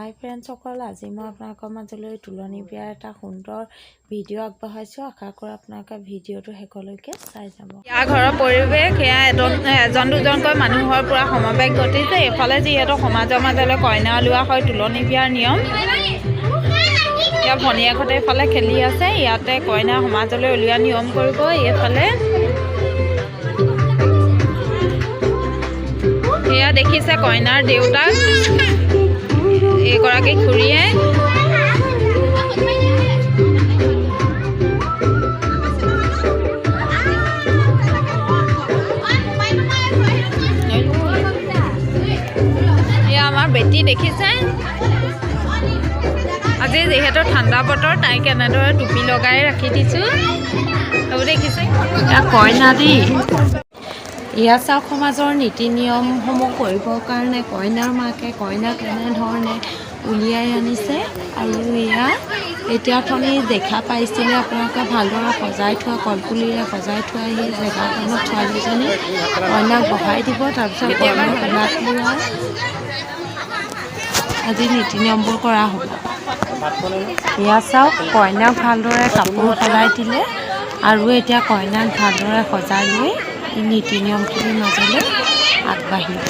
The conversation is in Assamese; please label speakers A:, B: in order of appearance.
A: হাই ফ্ৰেণ্ডসকল, আজি মই আপোনালোকৰ মাজলৈ তুলনি বিয়াৰ এটা সুন্দৰ ভিডিঅ' আগবঢ়াইছোঁ। আশা কৰোঁ আপোনালোকে ভিডিঅ'টো শেষলৈকে চাই যাব। ইয়াৰ ঘৰৰ পৰিৱেশ সেয়া এজন দুজনকৈ মানুহৰ পূৰা সমবেশ ঘটিছে। এইফালে যিহেতু সমাজৰ মাজলৈ কইনা লোৱা হয় তুলনি বিয়াৰ নিয়ম। ইয়াৰ ভনীয়েকহঁতে এইফালে খেলি আছে। ইয়াতে কইনা সমাজলৈ উলিওৱা নিয়ম কৰিব। এইফালে সেয়া দেখিছে কইনাৰ দেউতাক, এইগৰাকী খুৰীয়ে। এয়া আমাৰ বেটি দেখিছে। আজি যিহেতু ঠাণ্ডা বতৰ, তাইক এনেদৰে টুপি লগাই ৰাখি দিছোঁ। সেইবোৰ দেখিছে। এয়া কইনা দি ইয়া চাওক সমাজৰ নীতি নিয়মসমূহ কৰিবৰ কাৰণে কইনাৰ মাকে কইনাক এনেধৰণে উলিয়াই আনিছে। আৰু এয়া এতিয়া আপুনি দেখা পাইছিলে আপোনালোকে ভালদৰে সজাই থোৱা কলপুলিৰে সজাই থোৱা সেই জেগাখনত ছোৱালীজনী কইনাক বহাই দিব। তাৰপিছত কইনাক কোলাত লোৱা আজি নীতি নিয়মবোৰ কৰা হ'ব। এয়া চাওক কইনাক ভালদৰে কাপোৰ সলাই দিলে আৰু এতিয়া কইনাক ভালদৰে সজাই লৈ নীতি নিয়মখিনিৰ মাজলৈ আগবাঢ়িব।